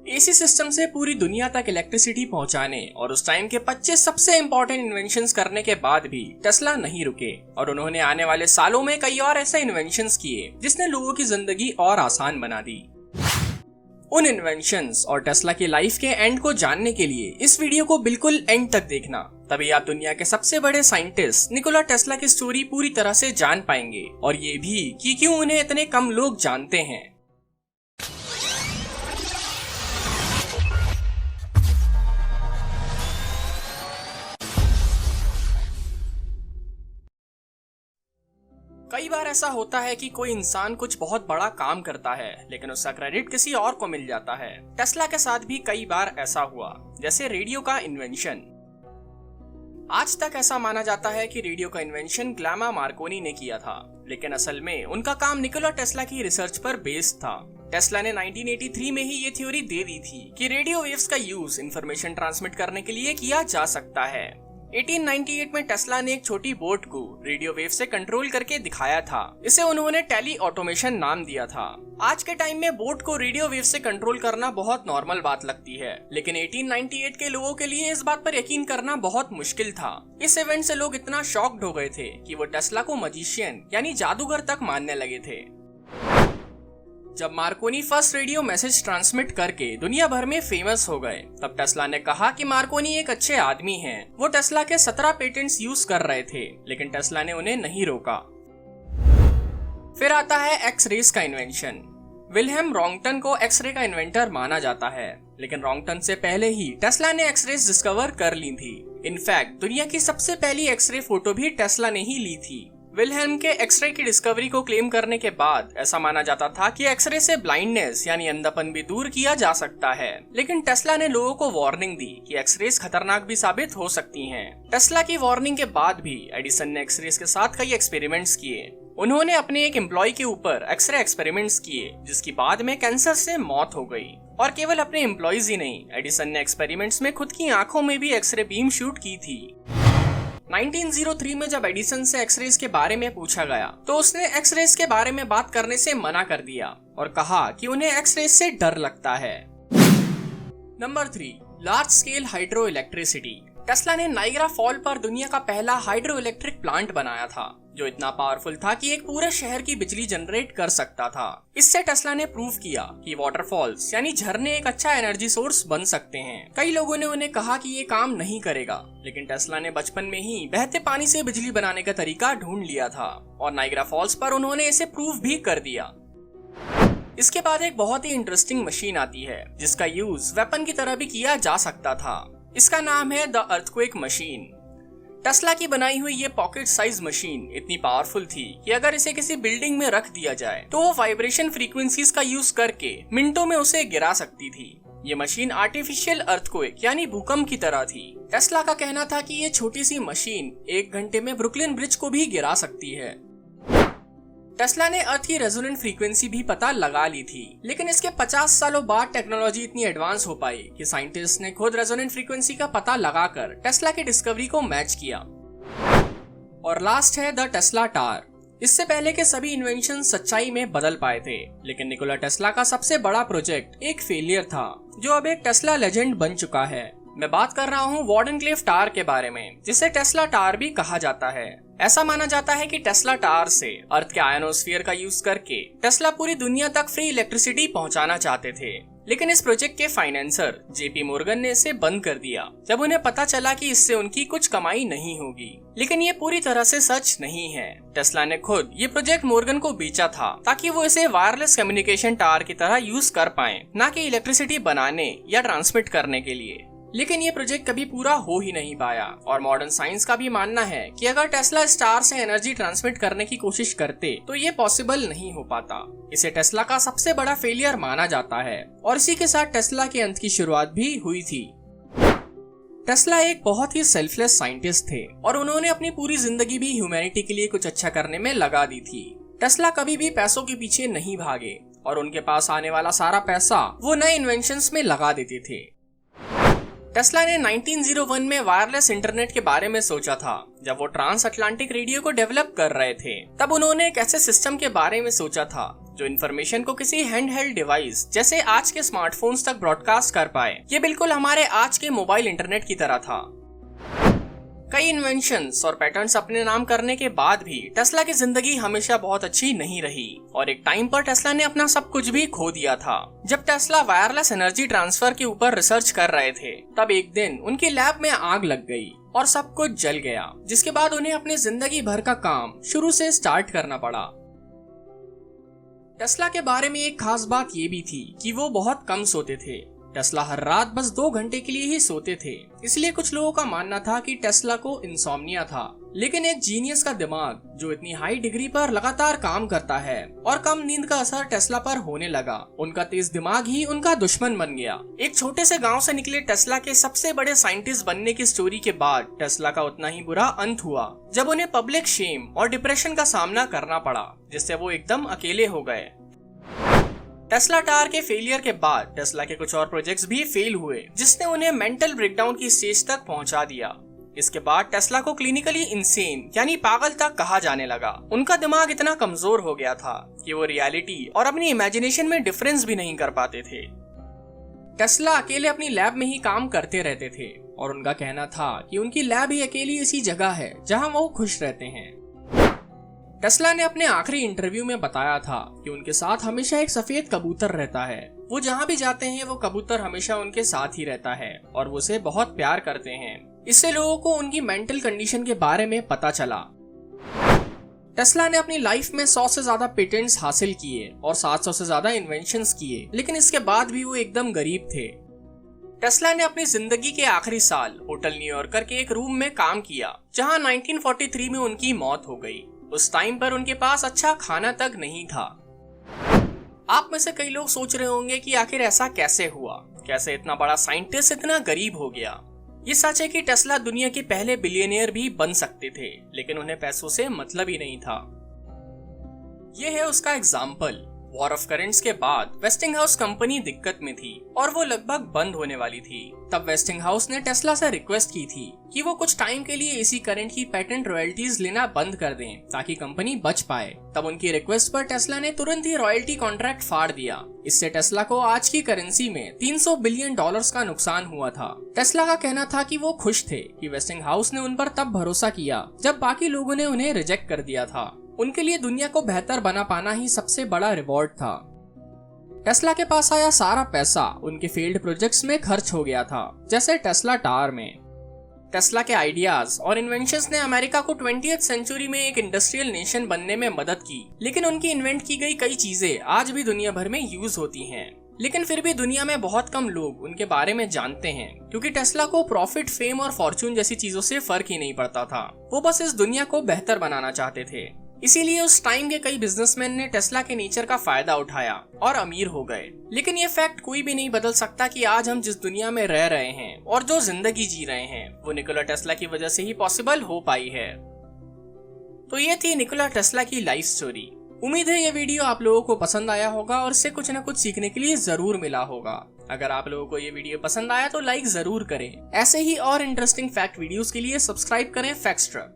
AC system से पूरी दुनिया तक इलेक्ट्रिसिटी पहुंचाने और उस टाइम के 25 सबसे इंपॉर्टेंट इन्वेंशंस करने के बाद भी टेस्ला नहीं रुके और उन्होंने आने वाले सालों में कई और ऐसे इन्वेंशंस किए जिसने लोगों की जिंदगी और आसान बना दी। उन इन्वेंशंस और टेस्ला की लाइफ के एंड को जानने के लिए इस वीडियो को बिल्कुल एंड तक देखना, तभी आप दुनिया के सबसे बड़े साइंटिस्ट निकोला टेस्ला की स्टोरी पूरी तरह से जान पाएंगे और ये भी कि क्यों उन्हें इतने कम लोग जानते हैं। कई बार ऐसा होता है कि कोई इंसान कुछ बहुत बड़ा काम करता है लेकिन उसका क्रेडिट किसी और को मिल जाता है। टेस्ला के साथ भी कई बार ऐसा हुआ, जैसे रेडियो का इन्वेंशन। आज तक ऐसा माना जाता है कि रेडियो का इन्वेंशन ग्लामा मार्कोनी ने किया था, लेकिन असल में उनका काम निकोला टेस्ला की रिसर्च पर बेस्ड था। टेस्ला ने 1983 में ही ये थ्योरी दे दी थी कि रेडियो वेव्स का यूज इंफॉर्मेशन ट्रांसमिट करने के लिए किया जा सकता है। 1898 में टेस्ला ने एक छोटी बोट को रेडियो वेव से कंट्रोल करके दिखाया था। इसे उन्होंने टेली ऑटोमेशन नाम दिया था। आज के टाइम में बोट को रेडियो वेव से कंट्रोल करना बहुत नॉर्मल बात लगती है, लेकिन 1898 के लोगों के लिए इस बात पर यकीन करना बहुत मुश्किल था। इस इवेंट से लोग इतना शॉक्ड हो गए थे कि वो टेस्ला को मजिशियन यानी जादूगर तक मानने लगे थे। जब Markovnikov first radio message transmit करके दुनिया भर में फेमस हो गए, तब टेस्ला ने कहा कि मार्कोनी एक अच्छे आदमी हैं। वो टेस्ला के 17 पेटेंट्स यूज कर रहे थे, लेकिन टेस्ला ने उन्हें नहीं रोका। फिर आता है एक्स-रेस का इन्वेंशन। विल्हेम रॉन्गटन को एक्सरे का इन्वेंटर माना जाता है, लेकिन रॉन्गटन से पहले ही टेस्ला ने एक्स-रेस डिस्कवर कर ली थी। इनफैक्ट दुनिया की सबसे पहली एक्सरे फोटो भी टेस्ला ने ही ली थी। विल्हेम के एक्सरे की डिस्कवरी को क्लेम करने के बाद ऐसा माना जाता था कि एक्सरे से ब्लाइंडनेस यानी अंधापन भी दूर किया जा सकता है, लेकिन टेस्ला ने लोगों को वार्निंग दी कि एक्सरेस खतरनाक भी साबित हो सकती हैं। टेस्ला की वार्निंग के बाद भी एडिसन ने एक्सरेस के साथ कई एक्सपेरिमेंट्स किए। उन्होंने अपने एक एम्प्लॉय के ऊपर एक्सरे एक्सपेरिमेंट्स किए, जिसकी बाद में कैंसर से मौत हो गई। और केवल अपने एम्प्लॉयज ही नहीं, एडिसन ने एक्सपेरिमेंट्स में खुद की आंखों में भी एक्सरे बीम शूट की थी। 1903 में जब एडिसन से एक्सरेस के बारे में पूछा गया तो उसने एक्सरेस के बारे में बात करने से मना कर दिया और कहा कि उन्हें एक्सरेस से डर लगता है। Number 3, large scale hydro electricity. Tesla ने नाइग्रा फॉल पर दुनिया का पहला हाइड्रो इलेक्ट्रिक प्लांट बनाया था, जो इतना पावरफुल था कि एक पूरे शहर की बिजली जनरेट कर सकता था। इससे टेस्ला ने प्रूव किया कि वाटरफॉल्स यानी झरने एक अच्छा एनर्जी सोर्स बन सकते हैं। कई लोगों ने उन्हें कहा कि ये काम नहीं करेगा, लेकिन टेस्ला ने बचपन में ही बहते पानी से बिजली बनाने का तरीका ढूंढ लिया था और नाइग्रा फॉल्स पर उन्होंने इसे प्रूव भी कर दिया। इसके बाद एक बहुत ही इंटरेस्टिंग मशीन आती है जिसका यूज वेपन की तरह भी किया जा सकता था। इसका नाम है द अर्थक्वेक मशीन। टेस्ला की बनाई हुई ये पॉकेट साइज मशीन इतनी पावरफुल थी कि अगर इसे किसी बिल्डिंग में रख दिया जाए तो वो वाइब्रेशन फ्रीक्वेंसीज का यूज करके मिनटों में उसे गिरा सकती थी। ये मशीन आर्टिफिशियल अर्थक्वेक यानी भूकंप की तरह थी। टेस्ला का कहना था कि ये छोटी सी मशीन 1 घंटे में ब्रुकलिन ब्रिज को भी गिरा सकती है। टेस्ला ने अर्थ की रेजोनेंट फ्रीक्वेंसी भी पता लगा ली थी, लेकिन इसके 50 सालों बाद टेक्नोलॉजी इतनी एडवांस हो पाई कि साइंटिस्ट ने खुद रेजोनेंट फ्रीक्वेंसी का पता लगाकर टेस्ला की डिस्कवरी को मैच किया। और लास्ट है द टेस्ला टावर। इससे पहले के सभी इन्वेंशन सच्चाई में बदल पाए थे, लेकिन निकोला टेस्ला का सबसे बड़ा प्रोजेक्ट एक फेलियर था, जो अब एक टेस्ला लेजेंड बन चुका है। मैं बात कर रहा हूँ वार्डेनक्लेफ टावर के बारे में, जिसे टेस्ला टावर भी कहा जाता है। ऐसा माना जाता है कि टेस्ला टावर से अर्थ के आयनोस्फीयर का यूज करके टेस्ला पूरी दुनिया तक फ्री इलेक्ट्रिसिटी पहुंचाना चाहते थे, लेकिन इस प्रोजेक्ट के फाइनेंसर जेपी मोर्गन ने इसे बंद कर दिया जब उन्हें पता चला कि इससे उनकी कुछ कमाई नहीं होगी। लेकिन ये पूरी तरह से सच नहीं है। टेस्ला ने खुद ये प्रोजेक्ट मोर्गन को बेचा था ताकि वो इसे वायरलेस कम्युनिकेशन टावर की तरह यूज कर पाए, न कि इलेक्ट्रिसिटी बनाने या ट्रांसमिट करने के लिए। लेकिन ये प्रोजेक्ट कभी पूरा हो ही नहीं पाया और मॉडर्न साइंस का भी मानना है कि अगर टेस्ला स्टार से एनर्जी ट्रांसमिट करने की कोशिश करते तो ये पॉसिबल नहीं हो पाता। इसे टेस्ला का सबसे बड़ा फेलियर माना जाता है और इसी के साथ टेस्ला के अंत की शुरुआत भी हुई थी। टेस्ला एक बहुत ही सेल्फलेस साइंटिस्ट थे और उन्होंने अपनी पूरी जिंदगी भी ह्यूमैनिटी के लिए कुछ अच्छा करने में लगा दी थी। टेस्ला कभी भी पैसों के पीछे नहीं भागे और उनके पास आने वाला सारा पैसा वो नए इन्वेंशंस में लगा देते थे। टेस्ला ने 1901 में वायरलेस इंटरनेट के बारे में सोचा था। जब वो ट्रांस अटलांटिक रेडियो को डेवलप कर रहे थे, तब उन्होंने एक ऐसे सिस्टम के बारे में सोचा था जो इन्फॉर्मेशन को किसी हैंडहेल्ड डिवाइस जैसे आज के स्मार्टफोन्स तक ब्रॉडकास्ट कर पाए। ये बिल्कुल हमारे आज के मोबाइल इंटरनेट की तरह था। कई इन्वेंशंस और पैटर्न्स अपने नाम करने के बाद भी टेस्ला की जिंदगी हमेशा बहुत अच्छी नहीं रही और एक टाइम पर टेस्ला ने अपना सब कुछ भी खो दिया था। जब टेस्ला वायरलेस एनर्जी ट्रांसफर के ऊपर रिसर्च कर रहे थे, तब एक दिन उनकी लैब में आग लग गई और सब कुछ जल गया, जिसके बाद उन्हें अपनी जिंदगी भर का काम शुरू से स्टार्ट करना पड़ा। टेस्ला के बारे में एक खास बात ये भी थी कि वो बहुत कम सोते थे। टेस्ला हर रात बस 2 घंटे के लिए ही सोते थे, इसलिए कुछ लोगों का मानना था कि टेस्ला को इंसोम्निया था। लेकिन एक जीनियस का दिमाग जो इतनी हाई डिग्री पर लगातार काम करता है और कम नींद का असर टेस्ला पर होने लगा, उनका तेज दिमाग ही उनका दुश्मन बन गया। एक छोटे से गांव से निकले टेस्ला के सबसे बड़े साइंटिस्ट बनने की स्टोरी के बाद टेस्ला का उतना ही बुरा अंत हुआ, जब उन्हें पब्लिक शेम और डिप्रेशन का सामना करना पड़ा, जिससे वो एकदम अकेले हो गए। टेस्ला टावर के फेलियर के बाद टेस्ला के कुछ और प्रोजेक्ट्स भी फेल हुए, जिसने उन्हें मेंटल ब्रेकडाउन की स्टेज तक पहुंचा दिया। इसके बाद टेस्ला को क्लिनिकली इंसेन यानी पागल तक कहा जाने लगा। उनका दिमाग इतना कमजोर हो गया था कि वो रियलिटी और अपनी इमेजिनेशन में डिफरेंस भी नहीं कर पाते थे। टेस्ला अकेले अपनी लैब में ही काम करते रहते थे और उनका कहना था कि उनकी लैब ही अकेली ऐसी जगह है जहां वो खुश रहते हैं। टेस्ला ने अपने आखिरी इंटरव्यू में बताया था कि उनके साथ हमेशा एक सफेद कबूतर रहता है। वो जहां भी जाते हैं वो कबूतर हमेशा उनके साथ ही रहता है और वो उसे बहुत प्यार करते हैं। इससे लोगों को उनकी मेंटल कंडीशन के बारे में पता चला। टेस्ला ने अपनी लाइफ में 100 से ज्यादा पेटेंट्स हासिल किए और 700 से ज्यादा इन्वेंशंस किए, लेकिन इसके बाद भी वो एकदम गरीब थे। टेस्ला ने अपनी जिंदगी के आखिरी साल होटल न्यूयॉर्कर के एक रूम में काम किया, जहां 1943 में उनकी मौत हो गई। उस टाइम पर उनके पास अच्छा खाना तक नहीं था। आप में से कई लोग सोच रहे होंगे कि आखिर ऐसा कैसे हुआ, कैसे इतना बड़ा साइंटिस्ट इतना गरीब हो गया। ये सच है कि टेस्ला दुनिया के पहले बिलियनियर भी बन सकते थे, लेकिन उन्हें पैसों से मतलब ही नहीं था। ये है उसका एग्जाम्पल। वॉर ऑफ करेंट्स के बाद वेस्टिंगहाउस कंपनी दिक्कत में थी और वो लगभग बंद होने वाली थी। तब वेस्टिंगहाउस ने टेस्ला से रिक्वेस्ट की थी कि वो कुछ टाइम के लिए एसी करंट की पेटेंट रॉयल्टीज लेना बंद कर दें ताकि कंपनी बच पाए। तब उनकी रिक्वेस्ट पर टेस्ला ने तुरंत ही रॉयल्टी कॉन्ट्रैक्ट फाड़ दिया। इससे टेस्ला को आज की करेंसी में $300 बिलियन का नुकसान हुआ था। टेस्ला का कहना था कि वो खुश थे कि वेस्टिंगहाउस ने उन पर तब भरोसा किया जब बाकी लोगों ने उन्हें रिजेक्ट कर दिया था। उनके लिए दुनिया को बेहतर बना पाना ही सबसे बड़ा रिवॉर्ड था। टेस्ला के पास आया सारा पैसा उनके फेल्ड प्रोजेक्ट्स में खर्च हो गया था, जैसे टेस्ला टावर में। टेस्ला के आइडियाज और इन्वेंशंस ने अमेरिका को 20th सेंचुरी में एक इंडस्ट्रियल नेशन बनने में मदद की, लेकिन उनकी इन्वेंट की गई कई चीजें आज भी दुनिया भर में यूज होती हैं। लेकिन फिर भी दुनिया में बहुत कम लोग उनके बारे में जानते हैं, क्योंकि टेस्ला को प्रॉफिट, फेम और फॉर्चून जैसी चीजों से फर्क ही नहीं पड़ता था। वो बस इस दुनिया को बेहतर बनाना चाहते थे। इसीलिए उस टाइम के कई बिजनेसमैन ने टेस्ला के नेचर का फायदा उठाया और अमीर हो गए। लेकिन ये फैक्ट कोई भी नहीं बदल सकता कि आज हम जिस दुनिया में रह रहे हैं और जो जिंदगी जी रहे हैं, वो निकोला टेस्ला की वजह से ही पॉसिबल हो पाई है। तो ये थी निकोला टेस्ला की लाइफ स्टोरी। उम्मीद है ये वीडियो आप लोगों को पसंद आया होगा और इससे कुछ न कुछ सीखने के लिए जरूर मिला होगा। अगर आप लोगों को ये वीडियो पसंद आया तो लाइक जरूर करें। ऐसे ही और इंटरेस्टिंग फैक्ट वीडियोस के लिए सब्सक्राइब करें फैक्ट्सट्रक।